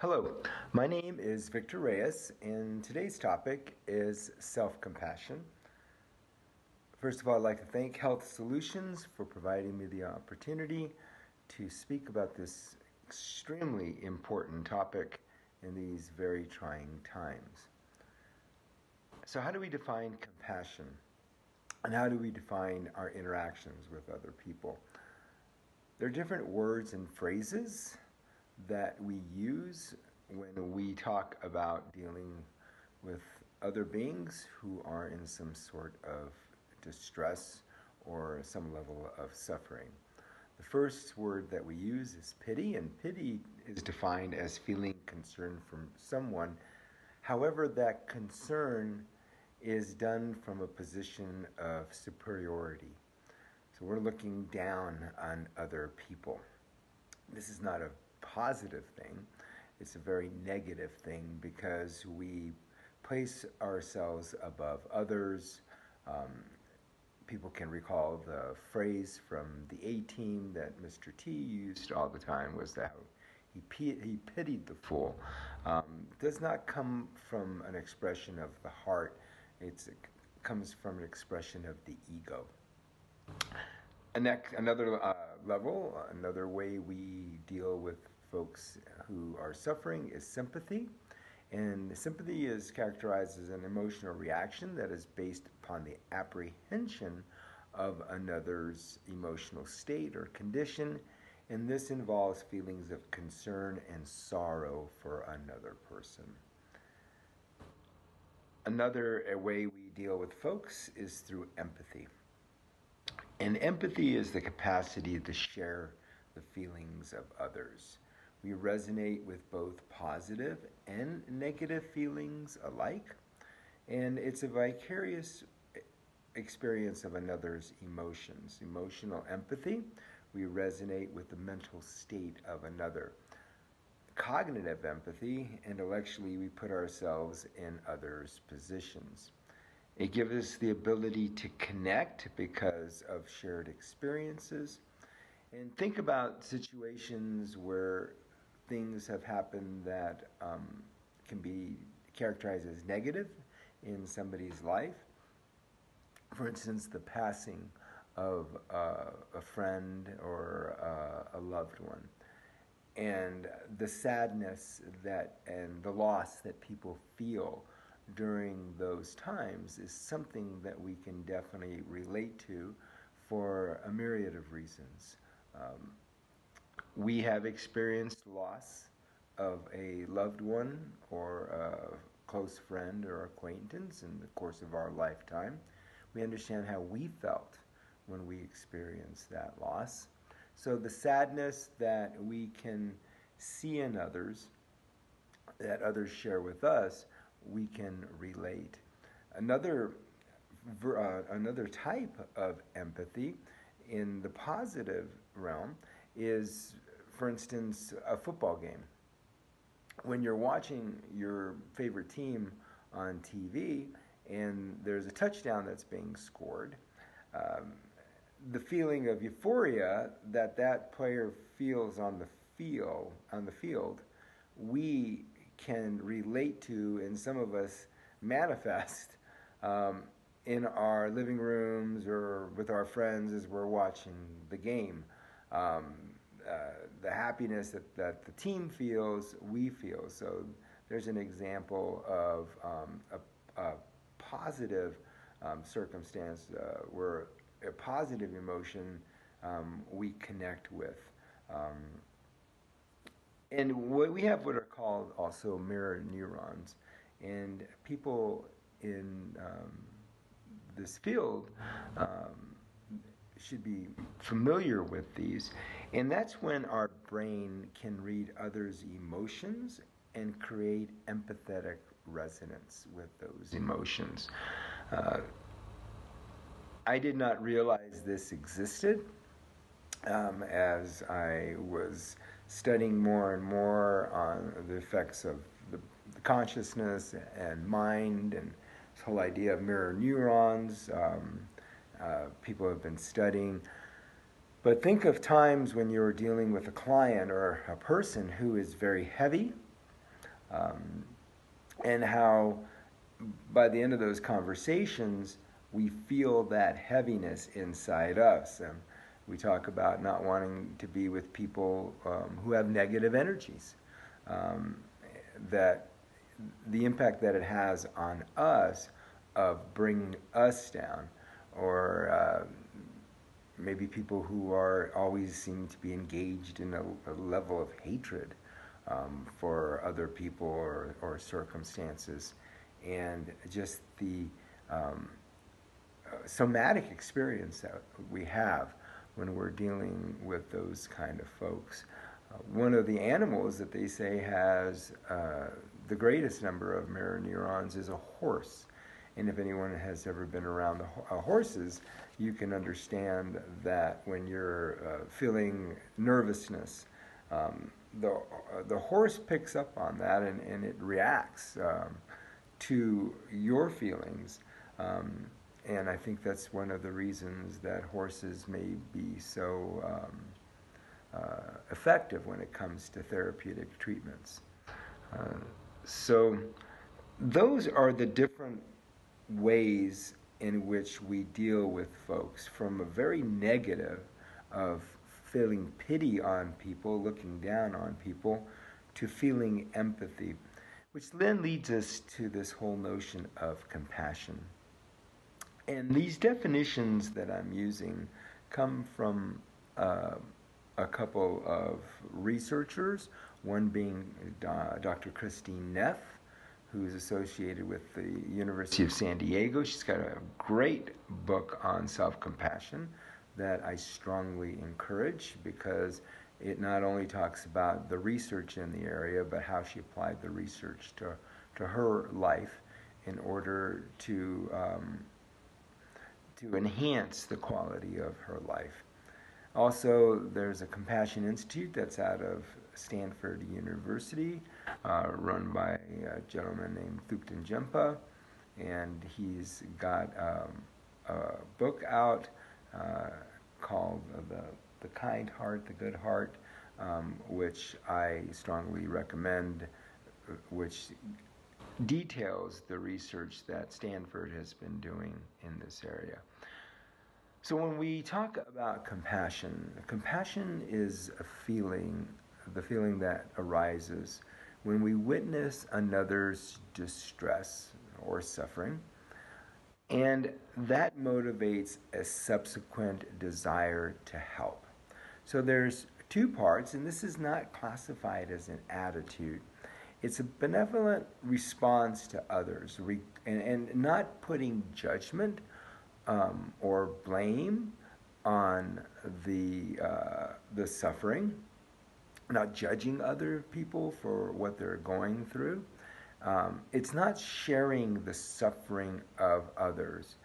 Hello, my name is Victor Reyes, and today's topic is self-compassion. First of all, I'd like to thank Health Solutions for providing me the opportunity to speak about this extremely important topic in these very trying times. So how do we define compassion? And how do we define our interactions with other people? There are different words and phrases that we use when we talk about dealing with other beings who are in some sort of distress or some level of suffering. The first word that we use is pity, and pity is defined as feeling concern from someone. However, that concern is done from a position of superiority. So we're looking down on other people. This is not a positive thing. It's a very negative thing because we place ourselves above others. People can recall the phrase from the A-Team that Mr. T used all the time was that he pitied the fool. Does not come from an expression of the heart. It comes from an expression of the ego. Another level, another way we deal with folks who are suffering is sympathy. And sympathy is characterized as an emotional reaction that is based upon the apprehension of another's emotional state or condition. And this involves feelings of concern and sorrow for another person. Another way we deal with folks is through empathy. And empathy is the capacity to share the feelings of others. We resonate with both positive and negative feelings alike, and it's a vicarious experience of another's emotions. Emotional empathy, we resonate with the mental state of another. Cognitive empathy, intellectually, we put ourselves in others' positions. It gives us the ability to connect because of shared experiences. And think about situations where things have happened that can be characterized as negative in somebody's life. For instance, the passing of a friend or a loved one. And the sadness and the loss that people feel during those times is something that we can definitely relate to for a myriad of reasons. We have experienced loss of a loved one or a close friend or acquaintance in the course of our lifetime. We understand how we felt when we experienced that loss. So the sadness that we can see in others, that others share with us, we can relate. Another type of empathy in the positive realm is, for instance, a football game. When you're watching your favorite team on TV and there's a touchdown that's being scored, the feeling of euphoria that player feels on the field, we can relate to, and some of us manifest in our living rooms or with our friends as we're watching the game. The happiness that the team feels, we feel. So there's an example of a positive circumstance where a positive emotion we connect with. And we have what are called also mirror neurons. And people in this field should be familiar with these. And that's when our brain can read others' emotions and create empathetic resonance with those emotions. I did not realize this existed as I was studying more and more on the effects of the consciousness and mind and this whole idea of mirror neurons. People have been studying. But think of times when you're dealing with a client or a person who is very heavy, and how by the end of those conversations, we feel that heaviness inside us. We talk about not wanting to be with people who have negative energies, that the impact that it has on us of bringing us down, or maybe people who are always seem to be engaged in a level of hatred for other people or circumstances, and just the somatic experience that we have when we're dealing with those kind of folks. One of the animals that they say has the greatest number of mirror neurons is a horse. And if anyone has ever been around horses, you can understand that when you're feeling nervousness, the horse picks up on that and it reacts to your feelings. And I think that's one of the reasons that horses may be so effective when it comes to therapeutic treatments. So those are the different ways in which we deal with folks, from a very negative of feeling pity on people, looking down on people, to feeling empathy, which then leads us to this whole notion of compassion. And these definitions that I'm using come from a couple of researchers, one being Dr. Christine Neff, who's associated with the University of San Diego. She's got a great book on self-compassion that I strongly encourage, because it not only talks about the research in the area, but how she applied the research to her life in order to enhance the quality of her life. Also, there's a Compassion Institute that's out of Stanford University, run by a gentleman named Thupten Jempa, and he's got a book out called The Kind Heart, The Good Heart, which I strongly recommend, which details the research that Stanford has been doing in this area. So when we talk about compassion, compassion is a feeling, the feeling that arises when we witness another's distress or suffering, and that motivates a subsequent desire to help. So there's two parts, and this is not classified as an attitude. It's a benevolent response to others, and not putting judgment or blame on the suffering, not judging other people for what they're going through. It's not sharing the suffering of others,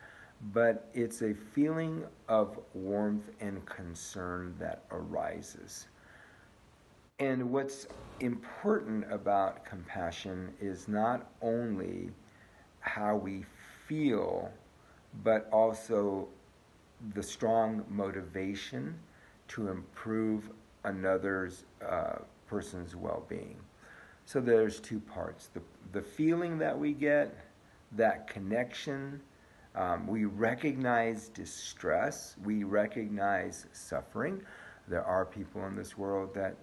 but it's a feeling of warmth and concern that arises. And what's important about compassion is not only how we feel, but also the strong motivation to improve another's person's well-being. So there's two parts. The feeling that we get, that connection, we recognize distress, we recognize suffering. There are people in this world that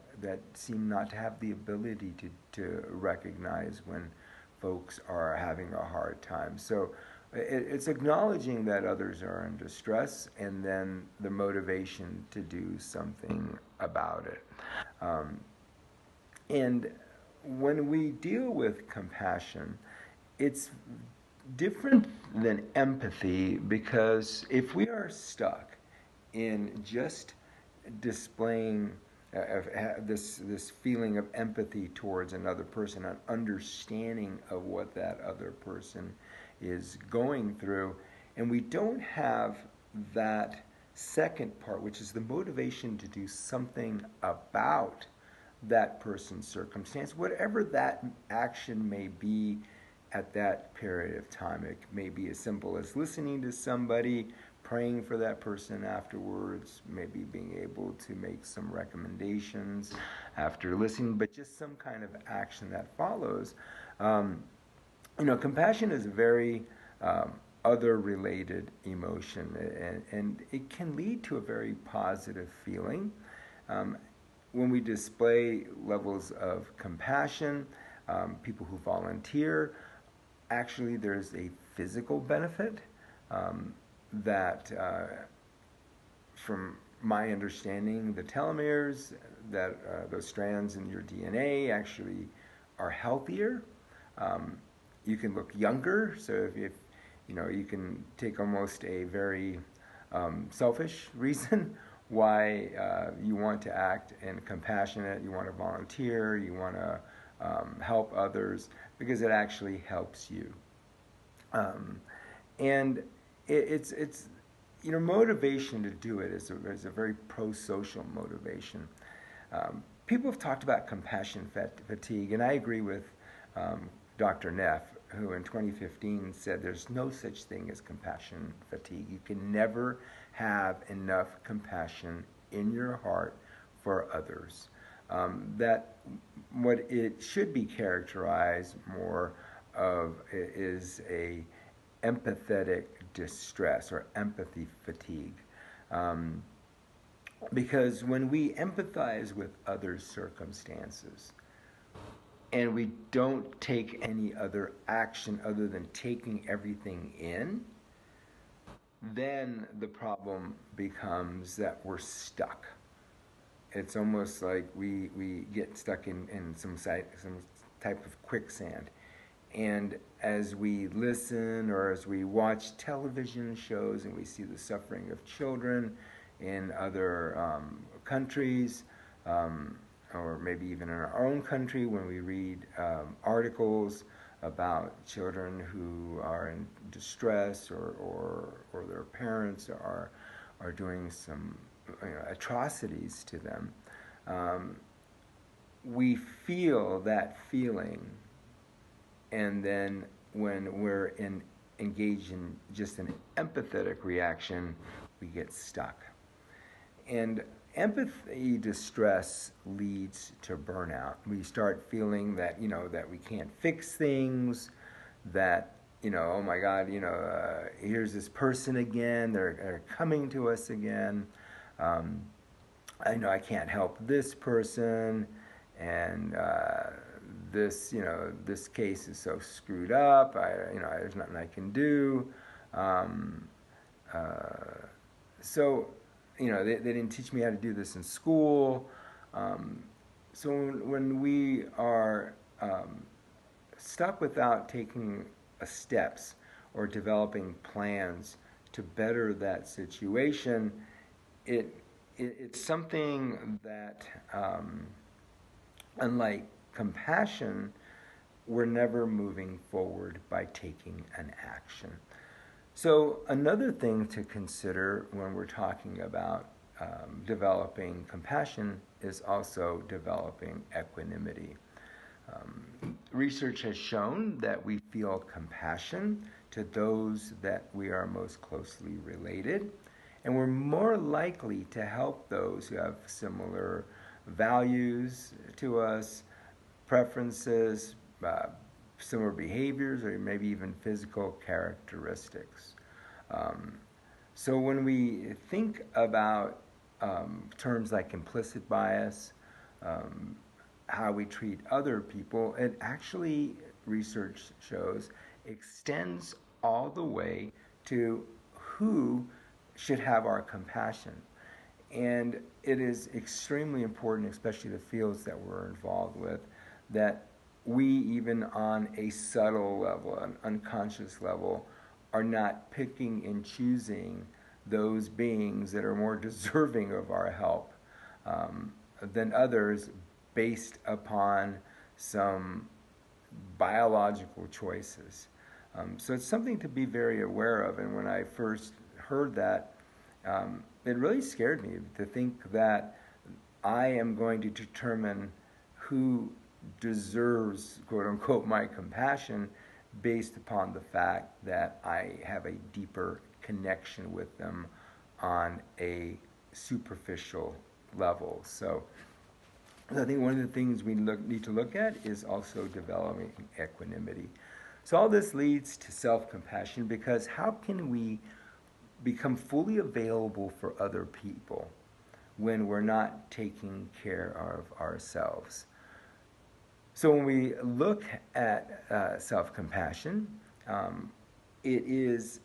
seem not to have the ability to recognize when folks are having a hard time. So it's acknowledging that others are in distress, and then the motivation to do something about it. And when we deal with compassion, it's different than empathy, because if we are stuck in just displaying this feeling of empathy towards another person, an understanding of what that other person is going through, and we don't have that second part, which is the motivation to do something about that person's circumstance, whatever that action may be at that period of time. It may be as simple as listening to somebody, praying for that person afterwards, maybe being able to make some recommendations after listening, but just some kind of action that follows. Compassion is a very other-related emotion, and it can lead to a very positive feeling. When we display levels of compassion, people who volunteer, actually there's a physical benefit that, from my understanding, the telomeres, that those strands in your DNA actually are healthier. You can look younger, so if you can take almost a very selfish reason why you want to act and compassionate, you want to volunteer, you want to help others, because it actually helps you. And it's motivation to do it is a very pro-social motivation. People have talked about compassion fatigue, and I agree with Dr. Neff, who in 2015 said there's no such thing as compassion fatigue. You can never have enough compassion in your heart for others. That what it should be characterized more of is a empathetic distress or empathy fatigue. Because when we empathize with others' circumstances and we don't take any other action other than taking everything in, then the problem becomes that we're stuck. It's almost like we get stuck in some type of quicksand. And as we listen or as we watch television shows and we see the suffering of children in other countries, or maybe even in our own country, when we read articles about children who are in distress or their parents are doing some atrocities to them, we feel that feeling, and then when we're engaged in just an empathetic reaction, we get stuck. And empathy distress leads to burnout. We start feeling that, that we can't fix things, that, oh my God, here's this person again, they're coming to us again. I know I can't help this person, and this case is so screwed up. There's nothing I can do. So they didn't teach me how to do this in school. So when we are stuck without taking steps or developing plans to better that situation, it's something that, unlike compassion, we're never moving forward by taking an action. So another thing to consider when we're talking about developing compassion is also developing equanimity. Research has shown that we feel compassion to those that we are most closely related, and we're more likely to help those who have similar values to us, preferences, similar behaviors, or maybe even physical characteristics. So when we think about terms like implicit bias, how we treat other people, it actually, research shows, extends all the way to who should have our compassion. And it is extremely important, especially the fields that we're involved with, that we, even on a subtle level, an unconscious level, are not picking and choosing those beings that are more deserving of our help than others based upon some biological choices. So it's something to be very aware of. And when I first heard that, it really scared me to think that I am going to determine who deserves, quote unquote, my compassion based upon the fact that I have a deeper connection with them on a superficial level. So I think one of the things we need to look at is also developing equanimity. So all this leads to self-compassion, because how can we become fully available for other people when we're not taking care of ourselves? So when we look at self-compassion, it is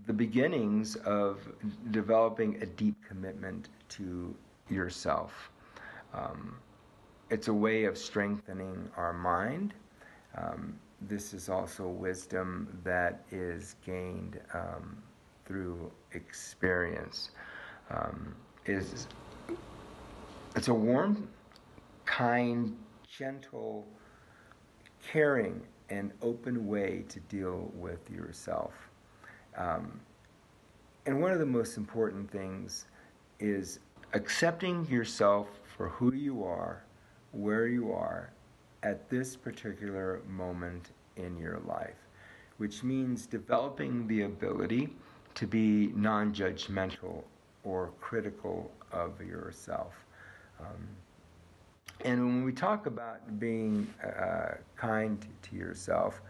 the beginnings of developing a deep commitment to yourself. It's a way of strengthening our mind. This is also wisdom that is gained through experience. It's a warm, kind, gentle, caring, and open way to deal with yourself. And one of the most important things is accepting yourself for who you are, where you are, at this particular moment in your life, which means developing the ability to be non-judgmental or critical of yourself. And when we talk about being kind to yourself,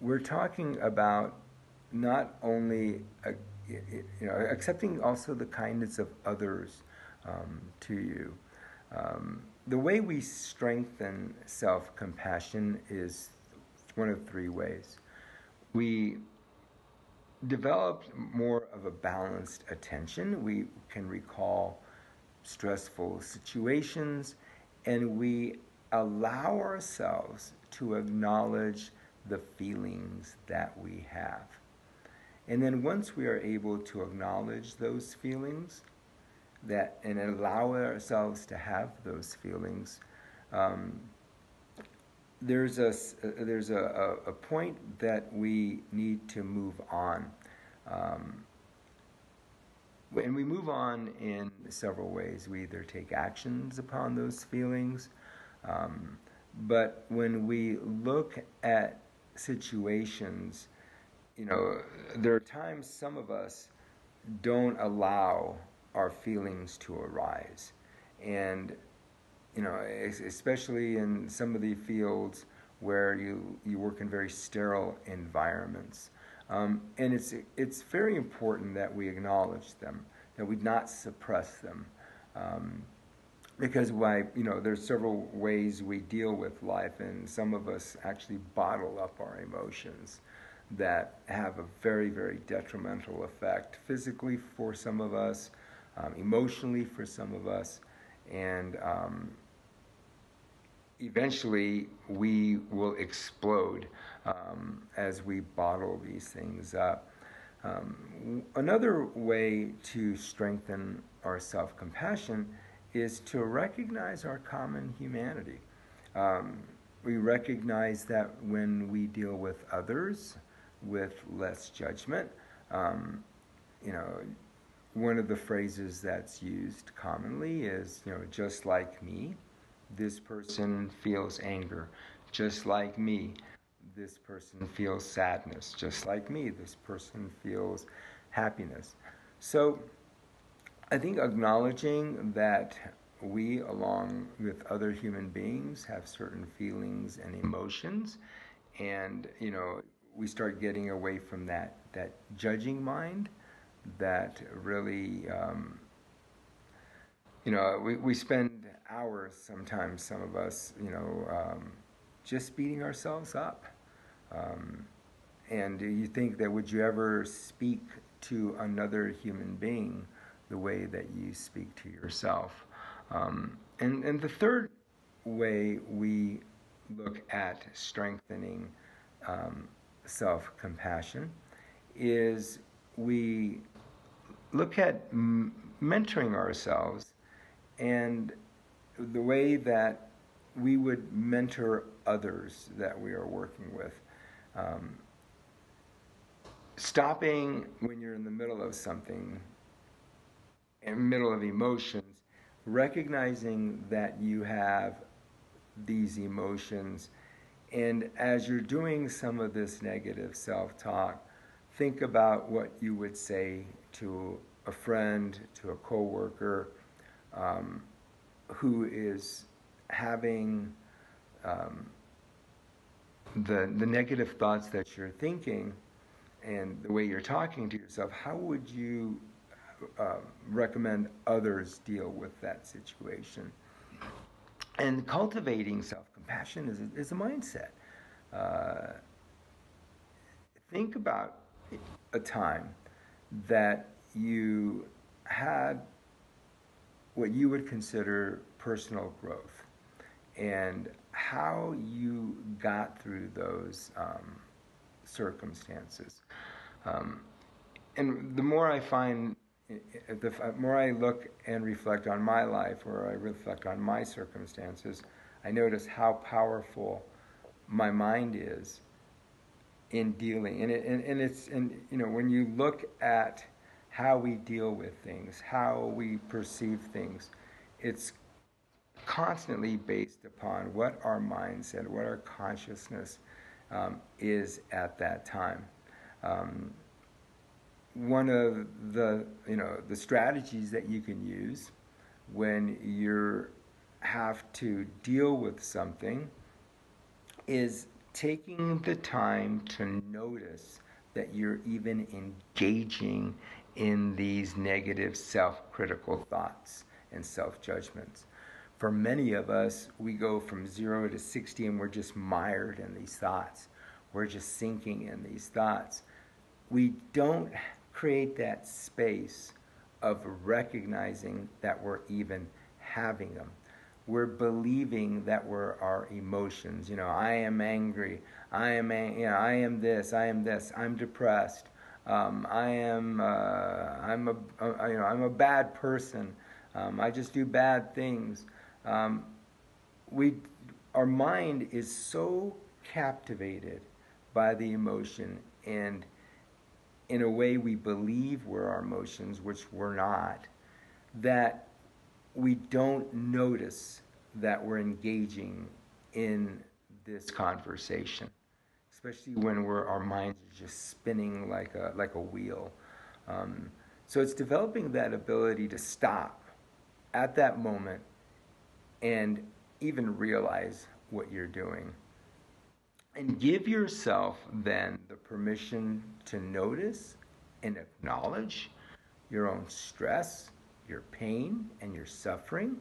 we're talking about not only accepting also the kindness of others to you. The way we strengthen self-compassion is one of three ways. We develop more of a balanced attention. We can recall stressful situations, and we allow ourselves to acknowledge the feelings that we have. And then once we are able to acknowledge those feelings, and allow ourselves to have those feelings, there's a point that we need to move on. And we move on in several ways. We either take actions upon those feelings, but when we look at situations, there are times some of us don't allow our feelings to arise. And, especially in some of the fields where you work in very sterile environments. And it's very important that we acknowledge them, that we not suppress them. Because there's several ways we deal with life, and some of us actually bottle up our emotions that have a very, very detrimental effect physically for some of us, emotionally for some of us, and eventually we will explode as we bottle these things up. Another way to strengthen our self-compassion is to recognize our common humanity. We recognize that when we deal with others with less judgment, one of the phrases that's used commonly is, just like me, this person feels anger. Just like me, this person feels sadness. Just like me, this person feels happiness. So I think acknowledging that we, along with other human beings, have certain feelings and emotions, and we start getting away from that judging mind that really we spend hours sometimes, some of us, just beating ourselves up. And you think that, would you ever speak to another human being the way that you speak to yourself? And the third way we look at strengthening self-compassion is we look at mentoring ourselves, and the way that we would mentor others that we are working with. Stopping when you're in the middle of something, in the middle of emotions, recognizing that you have these emotions, and as you're doing some of this negative self-talk, think about what you would say to a friend, to a coworker, who is having the negative thoughts that you're thinking and the way you're talking to yourself. How would you recommend others deal with that situation? And cultivating self-compassion is a mindset. Uh, think about a time that you had what you would consider personal growth and how you got through those circumstances. And the more I find, the more I look and reflect on my life, or I reflect on my circumstances, I notice how powerful my mind is in dealing. And when you look at how we deal with things, how we perceive things, it's constantly based upon what our mindset, what our consciousness is at that time. One of the strategies that you can use when you have to deal with something is taking the time to notice that you're even engaging in these negative self-critical thoughts and self-judgments. For many of us, we go from 0 to 60 and we're just mired in these thoughts. We're just sinking in these thoughts. We don't create that space of recognizing that we're even having them. We're believing that we're our emotions. I am angry. I am this. I am this. I'm depressed. I'm a bad person. I just do bad things. Our mind is so captivated by the emotion, and in a way we believe we're our emotions, which we're not, that we don't notice that we're engaging in this conversation, especially when our minds are just spinning like a wheel. So it's developing that ability to stop at that moment and even realize what you're doing. And give yourself then the permission to notice and acknowledge your own stress, your pain, and your suffering,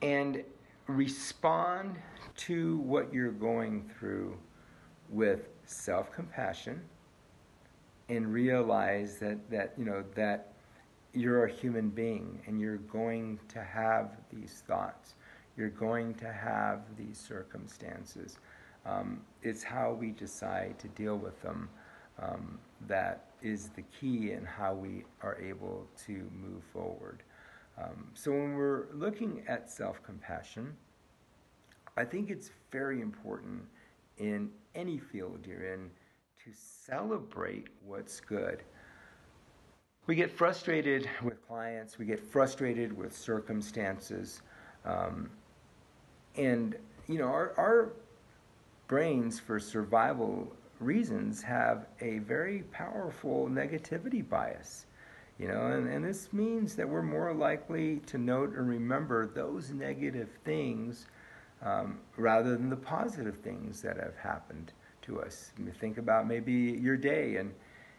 and respond to what you're going through with self-compassion, and realize that you're a human being and you're going to have these thoughts. You're going to have these circumstances. It's how we decide to deal with them that is the key in how we are able to move forward. So when we're looking at self-compassion, I think it's very important in any field you're in to celebrate what's good. We get frustrated with clients, we get frustrated with circumstances, and our brains, for survival reasons, have a very powerful negativity bias. And this means that we're more likely to note and remember those negative things rather than the positive things that have happened to us. You think about maybe your day,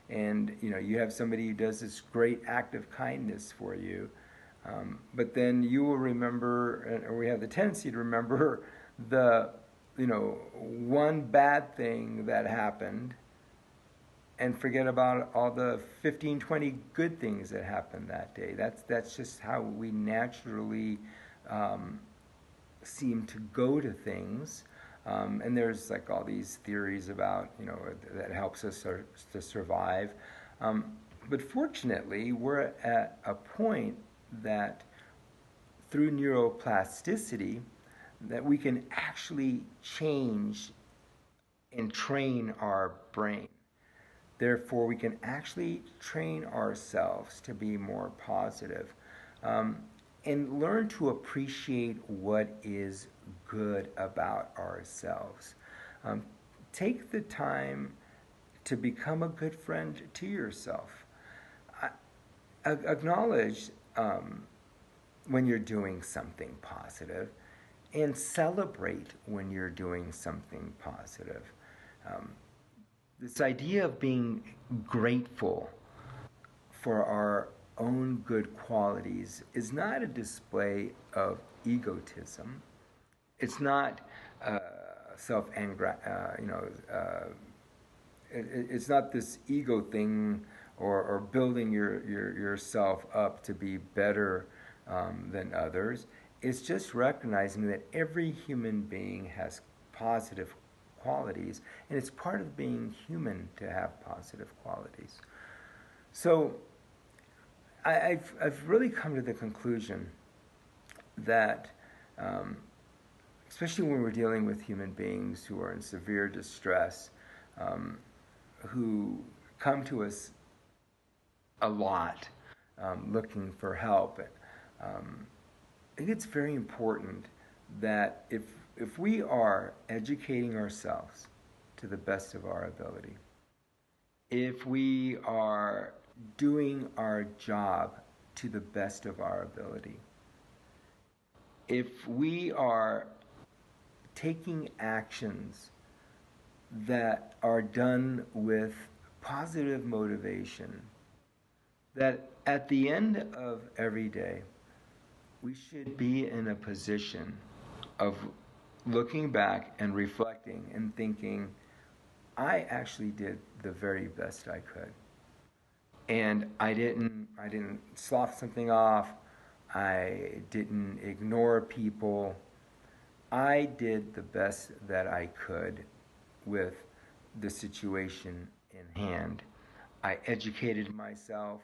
and you have somebody who does this great act of kindness for you, but then you will remember, or we have the tendency to remember the one bad thing that happened and forget about all the 15, 20 good things that happened that day. That's just how we naturally seem to go to things. And there's like all these theories about, that helps us to survive. But fortunately, we're at a point that through neuroplasticity, that we can actually change and train our brain. Therefore, we can actually train ourselves to be more positive and learn to appreciate what is good about ourselves. Take the time to become a good friend to yourself. Acknowledge when you're doing something positive, and celebrate when you're doing something positive. This idea of being grateful for our own good qualities is not a display of egotism. It's not it's not this ego thing or building yourself up to be better than others. It's just recognizing that every human being has positive qualities, and it's part of being human to have positive qualities. So I've really come to the conclusion that, especially when we're dealing with human beings who are in severe distress, who come to us a lot looking for help, I think it's very important that if we are educating ourselves to the best of our ability, if we are doing our job to the best of our ability, if we are taking actions that are done with positive motivation, that at the end of every day, we should be in a position of looking back and reflecting and thinking, I actually did the very best I could. And I didn't slough something off. I didn't ignore people. I did the best that I could with the situation in hand. I educated myself.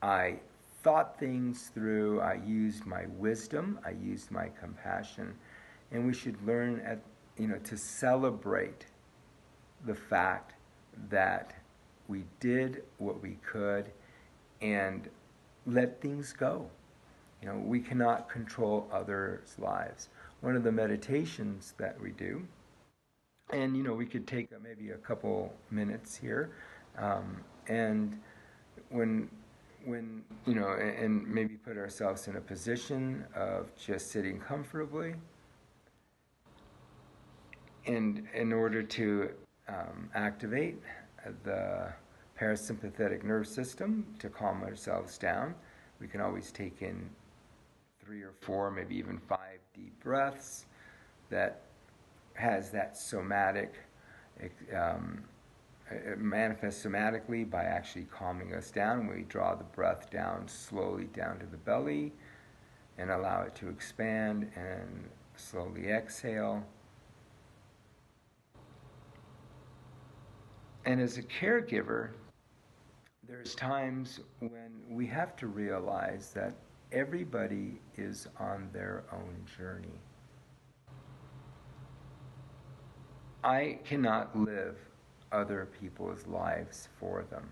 I thought things through. I used my wisdom. I used my compassion. And we should learn to celebrate the fact that we did what we could and let things go. We cannot control others' lives. One of the meditations that we do, and we could take maybe a couple minutes here, and when and maybe put ourselves in a position of just sitting comfortably, and in order to activate the parasympathetic nervous system to calm ourselves down, we can always take in 3 or 4, maybe even 5 deep breaths that has that somatic, it manifests somatically by actually calming us down. We draw the breath down slowly down to the belly and allow it to expand, and slowly exhale. And as a caregiver, there's times when we have to realize that everybody is on their own journey. I cannot live other people's lives for them.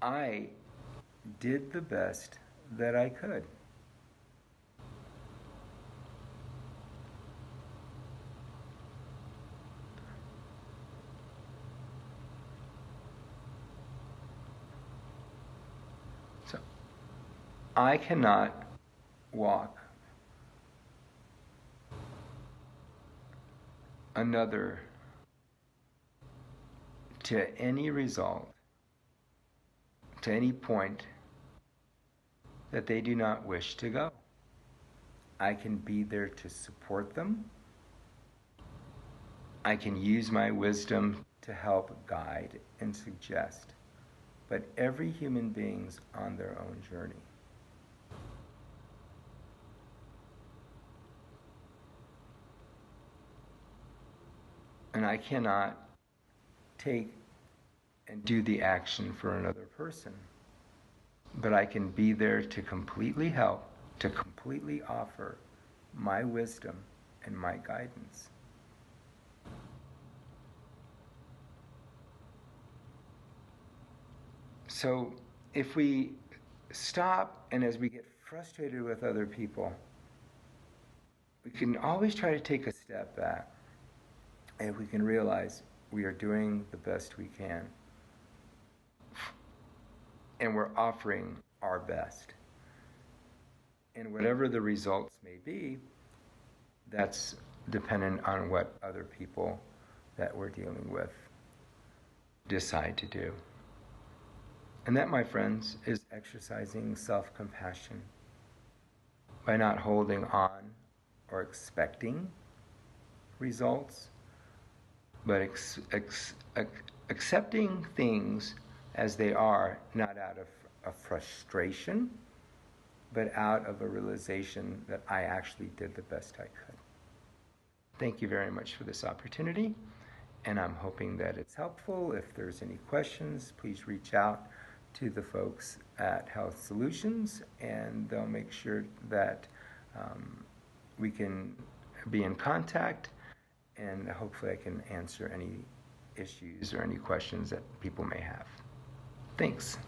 I did the best that I could. So, I cannot walk another to any result, to any point that they do not wish to go. I can be there to support them. I can use my wisdom to help guide and suggest. But every human being's on their own journey. And I cannot take and do the action for another person. But I can be there to completely help, to completely offer my wisdom and my guidance. So if we stop, and as we get frustrated with other people, we can always try to take a step back And we can realize we are doing the best we can. And we're offering our best. And whatever the results may be, that's dependent on what other people that we're dealing with decide to do. And that, my friends, is exercising self-compassion by not holding on or expecting results, but accepting things as they are, not out of a frustration, but out of a realization that I actually did the best I could. Thank you very much for this opportunity, and I'm hoping that it's helpful. If there's any questions, please reach out to the folks at Health Solutions, and they'll make sure that we can be in contact, and hopefully I can answer any issues or any questions that people may have. Thanks.